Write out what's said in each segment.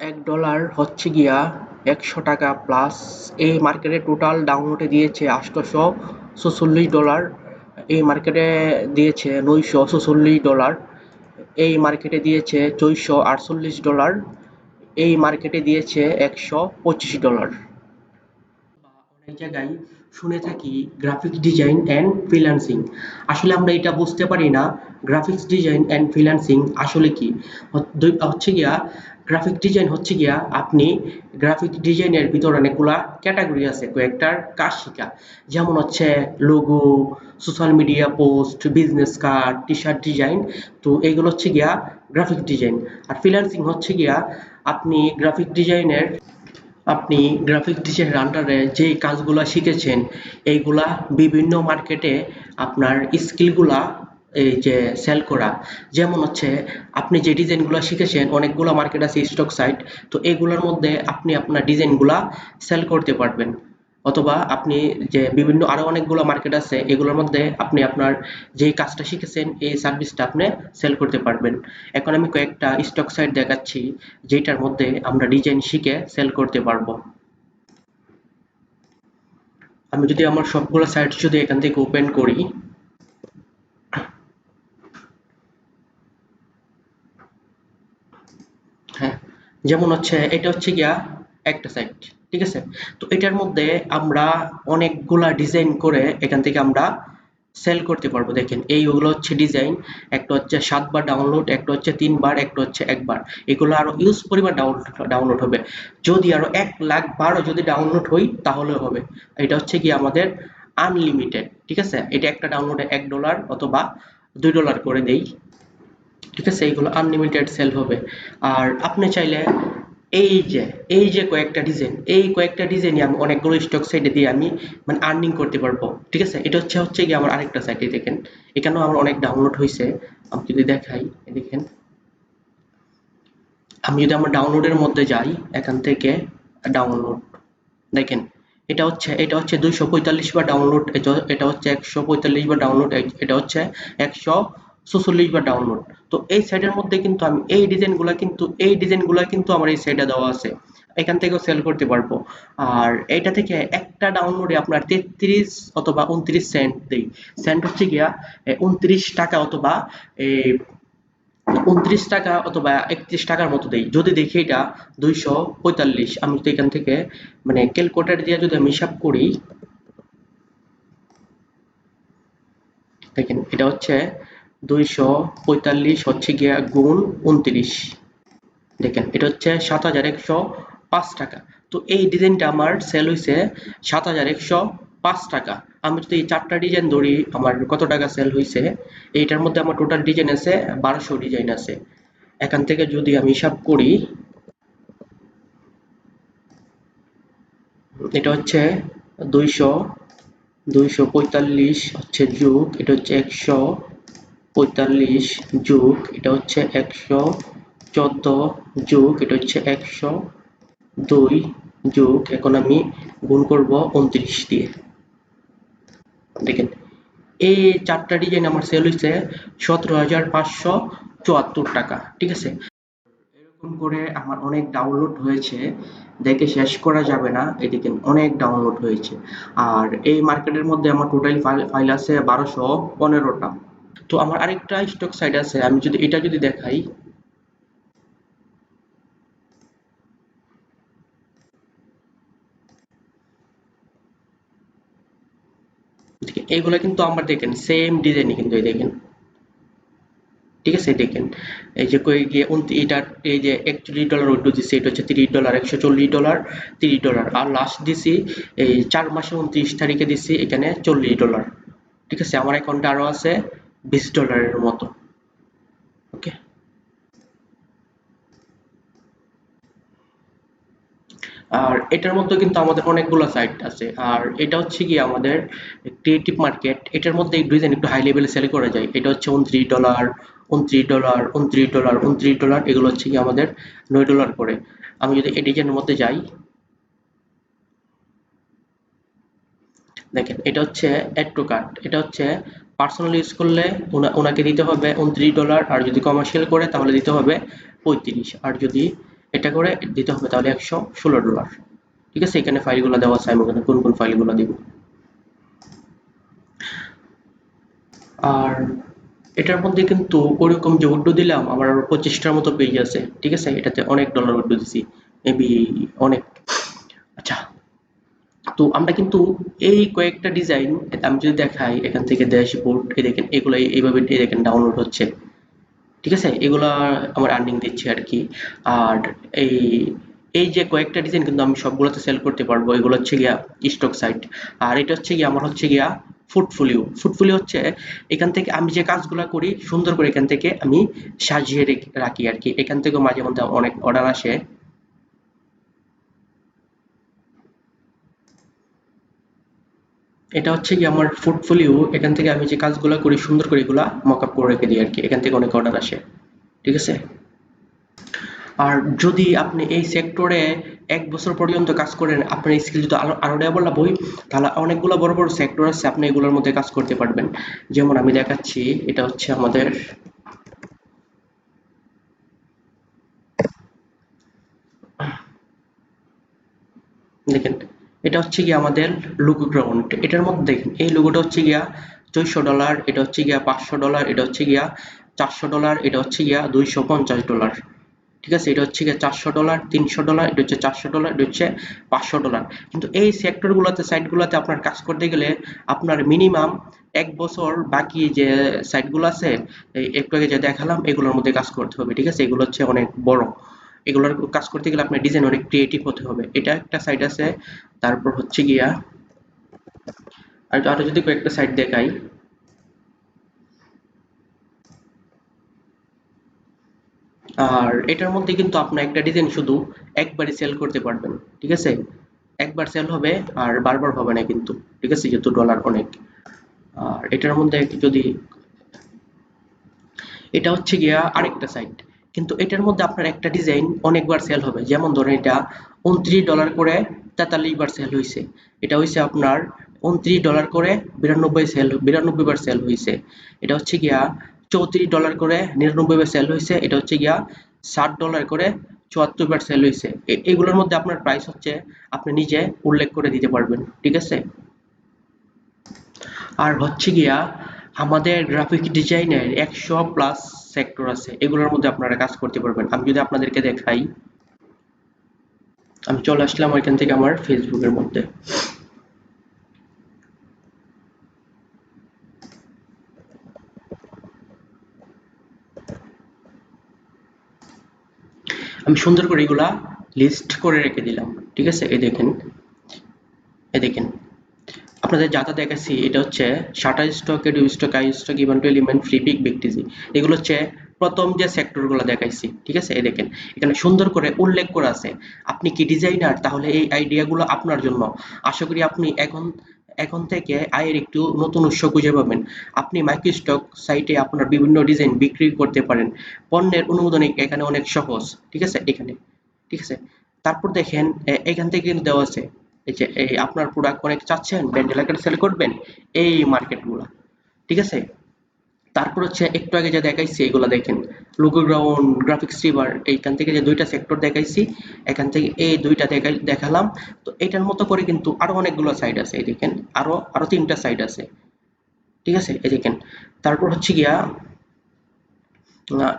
$1 হচ্ছে গিয়া 100 টাকা প্লাস। এই মার্কেটে টোটাল ডাউনলোডে দিয়েছে $846, এই মার্কেটে দিয়েছে $946, এই মার্কেটে দিয়েছে $448, এই মার্কেটে দিয়েছে $125। অনেক জায়গায় শুনে থাকি গ্রাফিক্স ডিজাইন অ্যান্ড ফ্রিল্যান্সিং। আসলে আমরা এটা বুঝতে পারি না গ্রাফিক্স ডিজাইন অ্যান্ড ফ্রিল্যান্সিং আসলে কি। হচ্ছে গিয়া গ্রাফিক ডিজাইন হচ্ছে গিয়া আপনি গ্রাফিক ডিজাইনের ভিতর অনেকগুলা ক্যাটাগরি আছে, কয়েকটার কাজ শিখা। যেমন হচ্ছে logo, social media post, business card, T shirt design. তো এইগুলো হচ্ছে গিয়া গ্রাফিক ডিজাইন। আর ফ্রিল্যান্সিং হচ্ছে গিয়া আপনি গ্রাফিক ডিজাইনের আন্ডারে যে কাজগুলা শিখেছেন এইগুলা বিভিন্ন মার্কেটে আপনার স্কিলগুলা এই যে সেল করা। যেমন হচ্ছে আপনি যে ডিজাইনগুলা শিখেছেন অনেকগুলা মার্কেট আছে, স্টক সাইট। তো এগুলোর মধ্যে আপনি আপনার ডিজাইনগুলা সেল করতে পারবেন, অথবা আপনি যে বিভিন্ন আরো অনেকগুলো মার্কেট আছে এগুলোর মধ্যে আপনি আপনার যেই কাজটা শিখেছেন এই সার্ভিসটা আপনি সেল করতে পারবেন। এখন আমি কয়েকটা স্টক সাইট দেখাচ্ছি যেটার মধ্যে আমরা ডিজাইন শিখে সেল করতে পারবো। আমি যদি আমার সবগুলো সাইট যদি এখান থেকে ওপেন করি, হ্যাঁ, যেমন হচ্ছে এটা হচ্ছে গিয়া একটা সাইট, ঠিক আছে। তো এটার মধ্যে আমরা অনেকগুলা ডিজাইন করে এখান থেকে আমরা সেল করতে পারবো। দেখেন এইগুলো হচ্ছে ডিজাইন, একটা হচ্ছে 7 বার ডাউনলোড, একটা হচ্ছে 3 বার, একটা হচ্ছে একবার। এগুলো আরো ইউজ পরিমাণ ডাউনলোড হবে। যদি আরো 1,00,000 বারও যদি ডাউনলোড হই তাহলে হবে। এটা হচ্ছে কি আমাদের আনলিমিটেড, ঠিক আছে। এটা একটা ডাউনলোডে $1 অথবা $2 করে দেই, ঠিক আছে। এইগুলো আনলিমিটেড সেল হবে। আর আপনি চাইলে এই যে কয়েকটা ডিজাইনই আমি অনেকগুলো স্টক সাইটে দিয়ে আমি মানে আর্নিং করতে পারবো, ঠিক আছে। এটা হচ্ছে কি আমার আরেকটা সাইটে দেখেন, এখানেও আমার অনেক ডাউনলোড হয়েছে। আমি যদি দেখাই, দেখেন আমি যদি আমার ডাউনলোডের মধ্যে যাই এখান থেকে ডাউনলোড, দেখেন এটা হচ্ছে 245 বার ডাউনলোড, এটা হচ্ছে 145 বার ডাউনলোড, এটা হচ্ছে 146 বার ডাউনলোড। তো এই সাইটের মধ্যে কিন্তু আমি এই ডিজাইনগুলো কিন্তু আমার এই সাইটে দেওয়া আছে, এখান থেকেও সেল করতে পারবো। আর এটা থেকে একটা ডাউনলোডে আপনার 33 অথবা 29 সেন্ট দেই। সেন্ট হচ্ছে গিয়া 29 টাকা অথবা 29 টাকা অথবা 31 টাকার মতো দেই। যদি দেখি এটা 245, আমি যদি এখান থেকে মানে ক্যালকুলেটর দিয়ে যদি আমি হিসাব করি, দেখেন এটা হচ্ছে 245 হচ্ছে গিয়া গুণ 29, দেখেন এটা হচ্ছে 7,105 টাকা। তো এই ডিজাইনটা আমার সেল হয়েছে 7,105 টাকা। আমি যদি এই 4টা ডিজাইন ধরি আমার কত টাকা সেল হয়েছে, এইটার মধ্যে আমার টোটাল ডিজাইন আছে 1200 ডিজাইন আছে। এখান থেকে যদি আমি হিসাব করি, এটা হচ্ছে 200 245 হচ্ছে যোগ, এটা হচ্ছে 145 যোগ, এটা হচ্ছে 114 যোগ, এটা হচ্ছে 102 যোগ, এখন আমি গুণ করব 29 দিয়ে। দেখেন এই 4টা ডিজাইন আমার সেল হয়েছে 17,574 টাকা, ঠিক আছে। এরকম করে আমার অনেক ডাউনলোড হয়েছে, দেখে শেষ করা যাবে না। এদিকে অনেক ডাউনলোড হয়েছে। আর এই মার্কেটের মধ্যে আমার টোটাল ফাইল আছে 1215টা। তো আমার আরেকটা স্টক সাইট আছে, আমি যদি এটা যদি দেখাই, এইগুলা কিন্তু আমার দেখেন সেম ডিজাইনই কিন্তু, এই দেখেন, ঠিক আছে। দেখেন এই যে কই গিয়ে এটা এই যে $41 উইড্রো দিছি, এটা হচ্ছে $30, $140, $30। আর লাস্ট দিছি এই 4 মাসে 29 তারিখে দিছি এখানে $40, ঠিক আছে। আমার অ্যাকাউন্টে আরো আছে $20 মতো, ওকে। আর এটার মধ্যে কিন্তু আমাদের অনেকগুলো সাইট আছে। আর এটা হচ্ছে কি আমাদের ক্রিয়েটিভ মার্কেট, এটার মধ্যে এই ডিজাইন একটু হাই লেভেলে সেল করা যায়। এটা হচ্ছে $29, $29, $29, $29, এগুলো হচ্ছে কি আমাদের $9 করে। আমি যদি এই ডিজাইনের মধ্যে যাই, দেখেন এটা হচ্ছে অ্যাড টু কার্ট, এটা হচ্ছে পার্সোনাল ইউজ করলে ওনাকে দিতে হবে $29, আর যদি কমার্শিয়াল করে তাহলে দিতে হবে 35। আর যদি এটা করে দিতে হবে, তাহলে $116। ঠিক আছে, এখানে ফাইলগুলো দেওয়া আছে, আমি ওখানে কোন কোন ফাইলগুলো দিব। আর এটার মধ্যে কিন্তু ওরকম যে উইন্ডো দিলাম, আমার 25টার মতো পেজ আছে। ঠিক আছে, এটাতে অনেক ডলার উইন্ডো দিছি, মেবি অনেক। আচ্ছা, তো আমরা কিন্তু এই কয়েকটা ডিজাইন আমি যদি দেখাই, এখান থেকে ড্যাশবোর্ড, এই দেখেন এগুলো এইভাবে এই দেখেন ডাউনলোড হচ্ছে। ঠিক আছে, এগুলা আমার আর্নিং দিচ্ছে আর কি। আর এই এই যে কয়েকটা ডিজাইন কিন্তু আমি সবগুলোতে সেল করতে পারবো। এগুলো হচ্ছে গিয়া স্টক সাইট। আর এটা হচ্ছে গিয়া আমার হচ্ছে গিয়া ফুডফোলিও। ফুডফোলিও হচ্ছে এখান থেকে আমি যে কাজগুলা করি সুন্দর করে এখান থেকে আমি সাজিয়ে রাখি আর কি। এখান থেকে মাঝে মধ্যে অনেক অর্ডার আসে। এটা হচ্ছে গিয়ে আমার পোর্টফোলিও। এখান থেকে আমি যে কাজগুলো করি সুন্দর করে এগুলা মকআপ করে রেখে দিই আর কি। এখান থেকে অনেক অর্ডার আসে। ঠিক আছে, আর যদি আপনি এই সেক্টরে 1 বছর পর্যন্ত কাজ করেন, আপনার স্কিল যদি আরো ডেভেলপ হয়, তাহলে অনেকগুলো বড় বড় সেক্টর আছে, আপনি এগুলোর মধ্যে কাজ করতে পারবেন। যেমন আমি দেখাচ্ছি, এটা হচ্ছে আমাদের, দেখেন এটা হচ্ছে গিয়ে আমাদের লোগো গ্রাউন্ড। এটার মধ্যে দেখেন এই লোগোটা হচ্ছে গিয়া $400, এটা হচ্ছে গিয়া $500, এটা হচ্ছে গিয়া $400, এটা হচ্ছে গিয়া $250। ঠিক আছে, এটা হচ্ছে গিয়ে $400, $300, এটা হচ্ছে $400, এটা হচ্ছে $500। কিন্তু এই সেক্টর গুলোতে, সাইট গুলোতে আপনার কাজ করতে গেলে আপনার মিনিমাম 1 বছর বাকি যে সাইট গুলো আছে, একটু আগে যে দেখালাম, এগুলোর মধ্যে কাজ করতে হবে। ঠিক আছে, এগুলো হচ্ছে অনেক বড়। এগুলোর কাজ করতে গেলে আপনার ডিজাইন অনেক ক্রিয়েটিভ হতে হবে। এটা একটা সাইট আছে। তারপর হচ্ছে গিয়া আর আরো যদি কয়েকটা সাইট দেখাই, আর এটার মধ্যে কিন্তু আপনার একটা ডিজাইন শুধু একবারই সেল করতে পারবেন। ঠিক আছে, একবার সেল হবে আর বারবার হবে না কিন্তু। ঠিক আছে, যেহেতু ডলার অনেক। আর এটার মধ্যে যদি, এটা হচ্ছে গিয়া আরেকটা সাইট, কিন্তু এটার মধ্যে আপনার একটা ডিজাইন অনেকবার সেল হবে। যেমন ধরেন এটা $29 করে 43 বার সেল হয়েছে। এটা হয়েছে আপনার $29 করে 92 বার সেল হয়েছে। এটা হচ্ছে গিয়া $34 করে 99 বার সেল হয়েছে। এটা হচ্ছে গিয়া $60 করে 74 বার সেল হয়েছে। এগুলোর মধ্যে আপনার প্রাইস হচ্ছে আপনি নিজে উল্লেখ করে দিতে পারবেন। ঠিক আছে, আর হচ্ছে গিয়া আমাদের গ্রাফিক ডিজাইনের 100+ সেক্টর আছে, এগুলোর মধ্যে আপনারা কাজ করতে পারবেন। আমি যদি আপনাদেরকে দেখাই, আমি চলে আসলাম ওইখান থেকে আমার ফেসবুকের মধ্যে। আমি সুন্দর করে এগুলা লিস্ট করে রেখে দিলাম। ঠিক আছে, এই দেখেন, এই দেখেন আপনাদের যা যা দেখাচ্ছি, এটা হচ্ছে Shutterstock, edu stock, iStock, event element, Freepik, বিগটিজি। এগুলো হচ্ছে প্রথম যে সেক্টরগুলো দেখাইছি। ঠিক আছে, এই দেখেন এখানে সুন্দর করে উল্লেখ করা আছে। আপনি কি ডিজাইনার, তাহলে এই আইডিয়াগুলো আপনার জন্য। আশা করি আপনি এখন এখন থেকে আয়ের একটু নতুন উৎস খুঁজে পাবেন। আপনি মাইক্রোস্টক সাইটে আপনার বিভিন্ন ডিজাইন বিক্রি করতে পারেন। পণ্যের অনুমোদন এখানে অনেক সহজ। ঠিক আছে, এখানে। ঠিক আছে, তারপর দেখেন এখান থেকে কিন্তু দেওয়া আছে, এই যে এই আপনার প্রোডাক্ট অনেক চাচ্ছেন, ব্র্যান্ড এলাকায় সেল করবেন, এই মার্কেটগুলা। ঠিক আছে, তারপর হচ্ছে একটু আগে যা দেখাইছি এগুলা দেখেন, লোগো গ্রাউন্ড, গ্রাফিক্স রিভার, এইখান থেকে যে দুইটা সেক্টর দেখাইছি, এখান থেকে এই দুইটা দেখালাম। তো এটার মতো করে কিন্তু আরো অনেকগুলো সাইট আছে। এই দেখেন আরো আরো 3টা সাইট আছে। ঠিক আছে, এই দেখেন। তারপর হচ্ছে গিয়া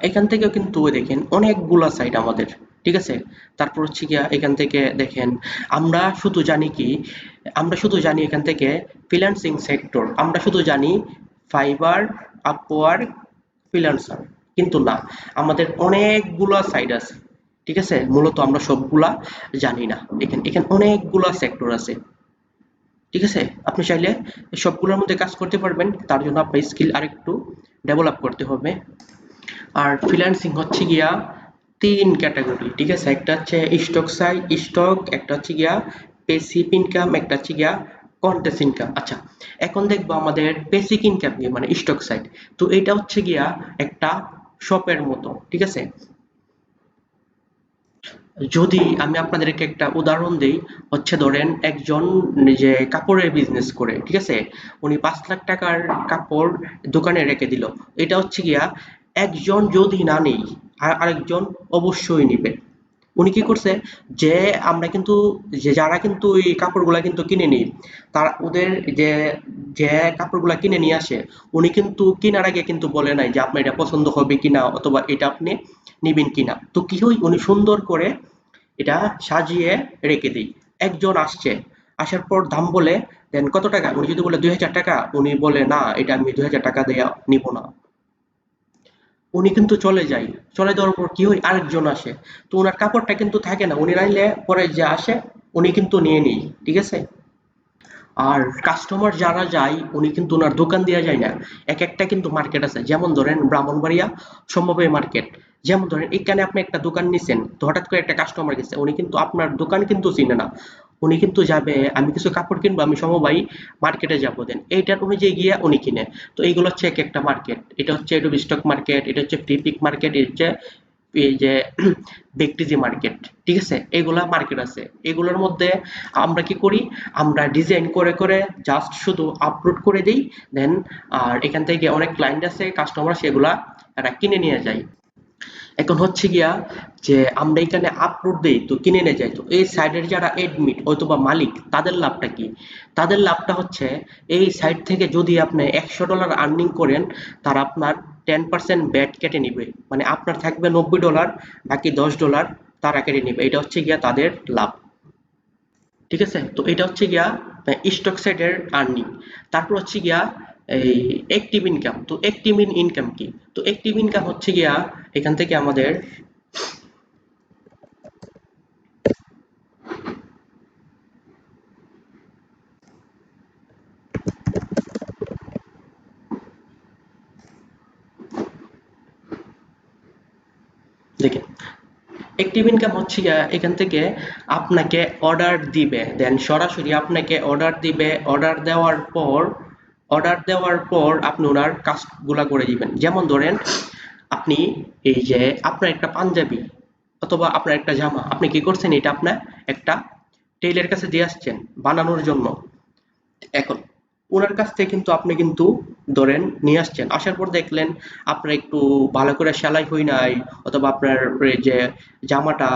এখান থেকেও কিন্তু ওই দেখেন অনেকগুলা সাইট আমাদের। ঠিক আছে, তারপর হচ্ছে গিয়া এখান থেকে দেখেন, আমরা শুধু জানি কি, আমরা শুধু জানি এখান থেকে ফ্রিল্যান্সিং সেক্টর, আমরা শুধু জানি ফাইবার, আপওয়ার্ক, ফ্রিল্যান্সার। কিন্তু না, আমাদের অনেকগুলা সাইট আছে। ঠিক আছে, মূলত আমরা সবগুলা জানি না। এখানে এখানে অনেকগুলা সেক্টর আছে। ঠিক আছে, আপনি চাইলে সবগুলোর মধ্যে কাজ করতে পারবেন। তার জন্য আপনার স্কিল আরেকটু ডেভেলপ করতে হবে। আর ফ্রিল্যান্সিং হচ্ছে গিয়া 3 ক্যাটাগরি। ঠিক আছে, একটা হচ্ছে স্টক, একটা হচ্ছে গিয়া পেসিভ ইনকাম, একটা হচ্ছে গিয়া কন্টেস্ট ইনকাম। আচ্ছা, এখন দেখবো আমাদের বেসিক ইনকাম নিয়ে, মানে স্টক সাইট। তো এটা হচ্ছে গিয়া একটা শপের মতো। ঠিক আছে, যদি আমি আপনাদেরকে একটা উদাহরণ দেই, হচ্ছে ধরেন একজন যে কাপড়ের বিজনেস করে। ঠিক আছে, উনি 5 লাখ টাকার কাপড় দোকানে রেখে দিল। এটা হচ্ছে গিয়া একজন যদি না নেই, আর আরেকজন অবশ্যই নিবে। উনি কি করছে, যে আমরা কিন্তু যে যারা কিন্তু এই কাপড়গুলা কিন্তু কিনে নিই, তারা ওদের যে যে কাপড়গুলা কিনে নিয়ে আসে, উনি কিন্তু কেনার আগে কিন্তু বলে নাই যে আপনার এটা পছন্দ হবে কিনা অথবা এটা আপনি নিবেন কিনা। তো কি হয়, উনি সুন্দর করে এটা সাজিয়ে রেখে দিই। একজন আসছে, আসার পর দাম বলে, দেন কত টাকা, উনি যদি বলে 2000 টাকা, উনি বলে না এটা আমি 2000 টাকা দেয়া নিব না, উনি কিন্তু চলে যায়। চলে যাওয়ার পর কি হয়, আরেকজন আসে, তো ওনার কাপড়টা কিন্তু থাকে না, উনি নাইলে পরে যে আসে উনি কিন্তু নিয়ে নেই, ঠিক আছে। আর কাস্টমার যারা যায় উনি কিন্তু ওনার দোকান দিয়ে যায় না, এক একটা কিন্তু মার্কেট আছে, যেমন ধরেন ব্রাহ্মণবাড়িয়া সমবায় মার্কেট, যেমন ধরেন এখানে আপনি একটা দোকান নিছেন, তো হঠাৎ করে একটা কাস্টমার গেছে, উনি কিন্তু আপনার দোকান কিন্তু চিনে না, উনি কিন্তু যাবে আমি কিছু কাপড় কিনবো, আমি সমবায় মার্কেটে যাবো, দেন এইটার অনুযায়ী গিয়ে উনি কিনে। তো এইগুলো হচ্ছে এক একটা মার্কেট, এটা হচ্ছে একটু স্টক মার্কেট, এটা হচ্ছে ফ্লিপিক মার্কেট, এটা হচ্ছে এই যে ব্যক্তিজি মার্কেট, ঠিক আছে, এগুলা মার্কেট আছে। এগুলোর মধ্যে আমরা কি করি, আমরা ডিজাইন করে করে জাস্ট শুধু আপলোড করে দিই, দেন আর এখান থেকে অনেক ক্লায়েন্ট আছে কাস্টমার, সেগুলা এরা কিনে নিয়ে যায়। এখন হচ্ছে গিয়া যে আমরা এখানে আপলোড দেই তো কিনে নিয়ে যায়, তো এই সাইটের যারা এডমিট অথবা মালিক, তাদের লাভটা কি, তাদের লাভটা হচ্ছে এই সাইট থেকে যদি আপনি $100 আর্নিং করেন, তারা আপনার 10% ব্যাট কেটে নিবে, মানে আপনার থাকবে $90, বাকি $10 তারা কেটে নিবে, এটা হচ্ছে গিয়া তাদের লাভ, ঠিক আছে। তো এটা হচ্ছে গিয়া স্টক সাইটের আর্নিং। তারপর হচ্ছে গিয়া এই অ্যাক্টিভ ইনকাম। তো অ্যাক্টিভ ইনকাম কি, তো অ্যাক্টিভ ইনকাম হচ্ছে গিয়া এখান থেকে আমাদের দেখেন, অ্যাক্টিভ ইনকাম হচ্ছে গিয়া এখান থেকে আপনাকে অর্ডার দিবে, দেন সরাসরি আপনাকে অর্ডার দিবে, অর্ডার দেওয়ার পর আপনি ওনার কাজগুলা করে দিবেন। যেমন ধরেন আপনি এই যে আপনার একটা পাঞ্জাবি অথবা আপনার একটা জামা আপনি কি করছেন, এটা আপনার একটা টেইলের কাছে দিয়ে আসছেন বানানোর জন্য। এখন উনার কাছ থেকে কিন্তু আপনি কিন্তু ধরেন নিয়ে আসছেন, আসার পর দেখলেন আপনার একটু ভালো করে সেলাই হয় নাই, অথবা আপনার এই যে জামাটা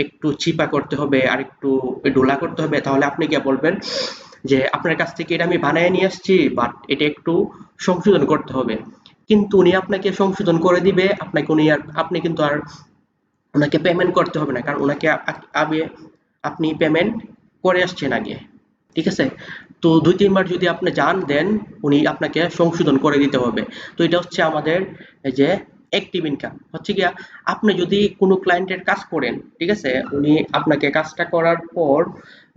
একটু চিপা করতে হবে আর একটু ডোলা করতে হবে, তাহলে আপনি কি বলবেন যে আপনার কাছ থেকে এটা আমি বানায় নিয়ে আসছি, বাট এটা একটু সংশোধন করতে হবে। কিন্তু উনি আপনাকে সংশোধন করে দিবে, আপনাকে উনি আর আপনি কিন্তু আর ওনাকে পেমেন্ট করতে হবে না, কারণ ওনাকে আগে আপনি পেমেন্ট করে আসছেন আগে, ঠিক আছে। তো ২-৩ বার যদি আপনি যান, দেন উনি আপনাকে সংশোধন করে দিতে হবে। তো এটা হচ্ছে আমাদের এই যে অ্যাক্টিভ ইনকাম হচ্ছে গিয়া, আপনি যদি কোনো ক্লায়েন্টের কাজ করেন, ঠিক আছে, উনি আপনাকে কাজটা করার পর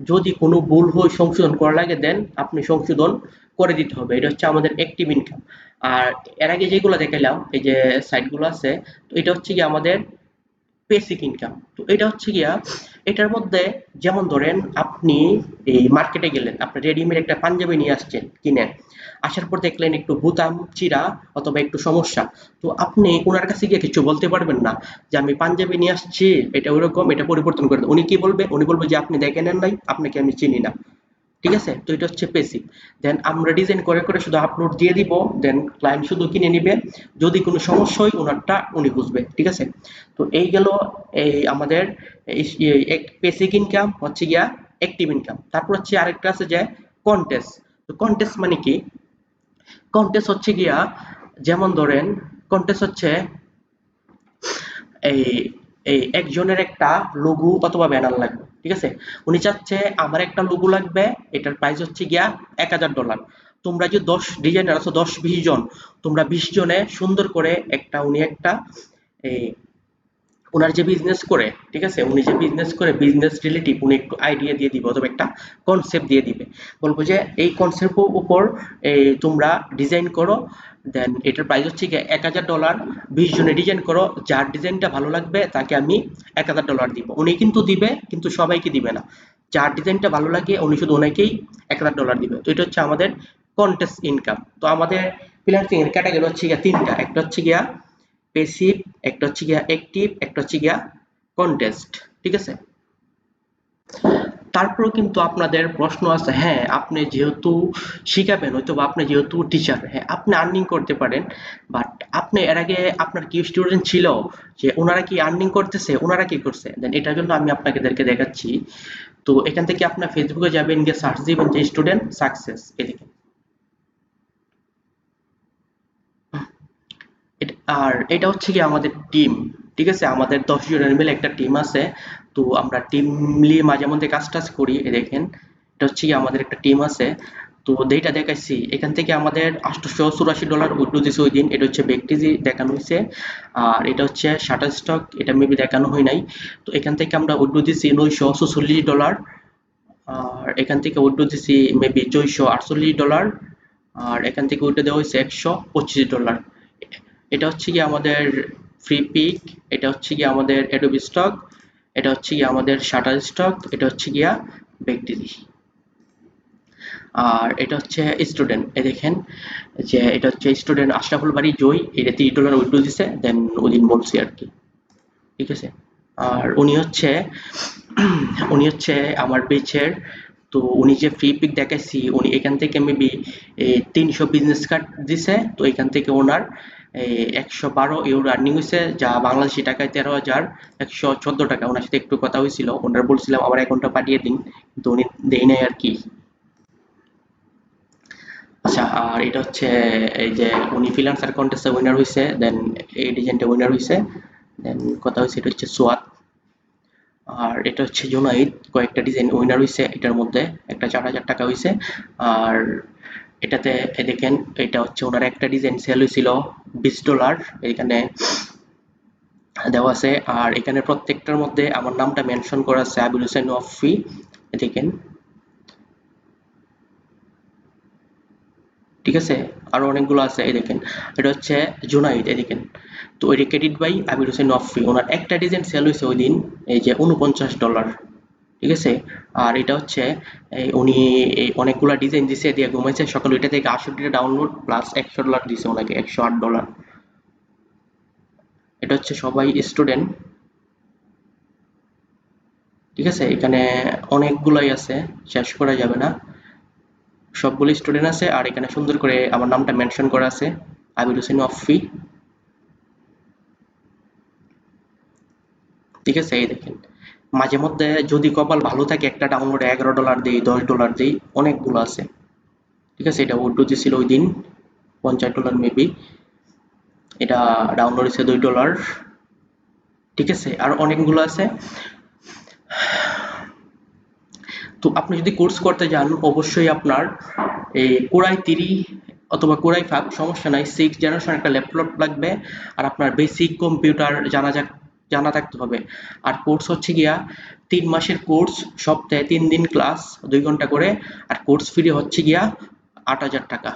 যদি কোনো ভুল হয় সংশোধন করা লাগে, দেন আপনি সংশোধন করে দিতে হবে, এটা হচ্ছে আমাদের অ্যাক্টিভ ইনকাম। আর এর আগে যেগুলো দেখাইলাম এই যে সাইটগুলো আছে, তো এটা হচ্ছে গিয়ে আমাদের বেসিক ইনকাম। তো এটা হচ্ছে গিয়া এটার মধ্যে, যেমন ধরেন আপনি এই মার্কেটে গেলেন, আপনি রেডিমেড একটা পাঞ্জাবি নিয়ে আসছেন কিনে, আসার পর দেখলেন একটু বোতাম চিরা অথবা একটু সমস্যা, তো আপনি ওনার কাছে গিয়ে কিছু বলতে পারবেন না যে আমি পাঞ্জাবি নিয়ে আসছি, এটা ওইরকম, এটা পরিবর্তন করে দেন। উনি কি বলবে, উনি বলবে যে আপনি দেখে নেন নাই, আপনাকে আমি চিনি না, ঠিক আছে। তো এটা হচ্ছে বেসিক। দেন আমরা ডিজাইন করে করে শুধু আপলোড দিয়ে দিব, দেন ক্লায়েন্ট শুধু কিনে নিবে, যদি কোনো সমস্যা হয় ওনারটা উনি বুঝবে, ঠিক আছে। তো এই গেল এই আমাদের বেসিক ইনকাম হচ্ছে গিয়া অ্যাক্টিভ ইনকাম। তারপর হচ্ছে আরেকটা আছে যে কন্টেস্ট। তো কন্টেস্ট মানে কি, কন্টেস্ট হচ্ছে গিয়া যেমন ধরেন কন্টেস্ট হচ্ছে এই এই একজনের একটা লোগো অথবা ব্যানার লাগবে, ঠিক আছে। উনি চাচ্ছে আমার একটা লোগো লাগবে, এটার প্রাইস হচ্ছে গিয়া $1000। তোমরা যে 10 ডিজাইনার আছো, 10-20 জন, তোমরা 20 জনে সুন্দর করে একটা উনি একটা এই ওনার যে বিজনেস করে, ঠিক আছে, উনি যে বিজনেস করে বিজনেস রিলেটিভ উনি একটু আইডিয়া দিয়ে দিবে অথবা একটা কনসেপ্ট দিয়ে দিবে, বলবো যে এই কনসেপ্টের উপর এই তোমরা ডিজাইন করো, দেন এটার প্রাইস হচ্ছে গিয়ে $1000। 20 জনে ডিজাইন করো, যার ডিজাইনটা ভালো লাগবে তাকে আমি $1000 দিব। উনি কিন্তু দিবে, কিন্তু সবাইকে দিবে না, যার ডিজাইনটা ভালো লাগে উনি শুধু ওনাকেই $1000 দিবে। তো এটা হচ্ছে আমাদের কন্টেস্ট ইনকাম। তো আমাদের ফ্রিল্যান্সিং এর ক্যাটাগরি হচ্ছে গিয়া তিনটা, একটা হচ্ছে গিয়া প্যাসিভ, একটা হচ্ছে গিয়া অ্যাক্টিভ, একটা হচ্ছে গিয়া কন্টেস্ট, ঠিক আছে। তারপরেও কিন্তু আপনাদের প্রশ্ন আছে, হ্যাঁ আপনি যেহেতু শিখাবেন, হয়তো বা আপনি যেহেতু টিচার, হ্যাঁ আপনি আর্নিং করতে পারেন, বাট আপনি এর আগে আপনার কি স্টুডেন্ট ছিল যে ওনারা কি আর্নিং করতেছে, ওনারা কি করছে, দেন এটার জন্য আমি আপনাদেরকে দেখাচ্ছি। তো এখান থেকে আপনার ফেসবুকে যাবেন, গিয়ে সার্চ দিবেন যে স্টুডেন্ট সাকসেস, এদিকে। আর এটা হচ্ছে কি আমাদের টিম, ঠিক আছে, আমাদের 10 জনের মিলে একটা টিম আছে। তো আমরা টিমলি মাঝে মধ্যে কাজ টাজ করি, এই দেখেন এটা হচ্ছে কি আমাদের একটা টিম আছে। তো যেটা দেখাইছি এখান থেকে আমাদের $884 উইথড্র দিছে ওই দিন, এটা হচ্ছে ব্যক্তিজি দেখানো হয়েছে। আর এটা হচ্ছে শাটার স্টক, এটা মেবি দেখানো হয় নাই। তো এখান থেকে আমরা উইথড্র দিছি $946। আর এখান থেকে উইথড্র দিছি মেবি $448। আর এখান থেকে উইথড্র দেওয়া হয়েছে $125। এটা হচ্ছে গিয়ে আমাদের ফ্রি পিক, এটা হচ্ছে গিয়ে আমাদের অ্যাডোবি স্টক, এটা হচ্ছে গিয়ে আমাদের শাটার স্টক, এটা হচ্ছে গিয়া ব্যক্তিজি। আর এটা হচ্ছে স্টুডেন্ট, এই দেখেন যে এটা হচ্ছে স্টুডেন্ট আশরাফুল বাড়ি জয়, এটা $30 উইথড্র দিছে, দেন ওদিন বলছি আর কি, ঠিক আছে। আর উনি হচ্ছে আমার বেচের। তো উনি যে ফ্রি পিক দেখাইছি, উনি এখান থেকে মেবি 300 বিজনেস কার্ড দিছে। তো এখান থেকে ওনার 112 ইউরো আর্নিং হয়েছে, যা বাংলাদেশি টাকায় 13,114 টাকা। ওনার সাথে একটু কথা হয়েছিল, ওনার বলছিলাম আমার অ্যাকাউন্টটা পাঠিয়ে দিন, কিন্তু উনি দেই নাই আর কি। আচ্ছা, আর এটা হচ্ছে এই যে উনি ফ্রিল্যান্সার কন্টেস্টে উইনার হয়েছে, দেন এই ডিজাইনটা উইনার হয়েছে, দেন কথা হয়েছে এটা হচ্ছে সোয়াদ। আর এটা হচ্ছে জুনাইদ, কয়েকটা ডিজাইন উইনার হয়েছে, এটার মধ্যে একটা 4,000 টাকা হয়েছে। আর এটাতে দেখেন এটা হচ্ছে ওনার একটা ডিজাইন সেল হয়েছিল $20, এখানে দেওয়া আছে। আর এখানে প্রত্যেকটার মধ্যে আমার নামটা মেনশন করা আছে, আবির হোসেন ওয়াফি, দেখেন, ঠিক আছে। আরো অনেকগুলো আছে, এই দেখেন এটা হচ্ছে জুনাইদ, এই দেখেন। তো ওই ক্রেডিট বাই আবির হোসেন ওয়াফি, ওনার একটা ডিজাইন সেল হয়েছে ওই দিন এই যে $49, ঠিক আছে। আর এটা হচ্ছে উনি এই অনেকগুলা ডিজাইন দিছে দিয়ে ঘুমাইছে সকাল, ওইটা থেকে 68টা ডাউনলোড প্লাস $100 দিছে ওনাকে, $108। এটা হচ্ছে সবাই স্টুডেন্ট, ঠিক আছে। এখানে অনেকগুলাই আছে, শেষ করা যাবে না, সবগুলো স্টুডেন্ট আছে। আর এখানে সুন্দর করে আমার নামটা মেনশন করা আছে, আবির হোসেন অফি, ঠিক আছে। এই দেখেন মাঝে মধ্যে যদি কপাল ভালো থাকে একটা ডাউনলোডে $11 দিই, $10 দিই, অনেকগুলো আছে, ঠিক আছে। এটা উইথড্র দিছিল ওই দিন $50 মেবি, এটা ডাউনলোড হয়েছে $2, ঠিক আছে। আর অনেকগুলো আছে। তো আপনি যদি কোর্স করতে যান, অবশ্যই আপনার এই কোরাই 3 অথবা কোরাই 5 সমস্যা নাই, 6 জেনারেশন একটা ল্যাপটপ লাগবে। আর আপনার বেসিক কম্পিউটার জানা থাকতে হবে। আর কোর্স হচ্ছে গিয়া 3 মাসের কোর্স, সপ্তাহে 3 দিন ক্লাস 2 ঘন্টা করে। আর কোর্স ফি হচ্ছে গিয়া 8,000 টাকা।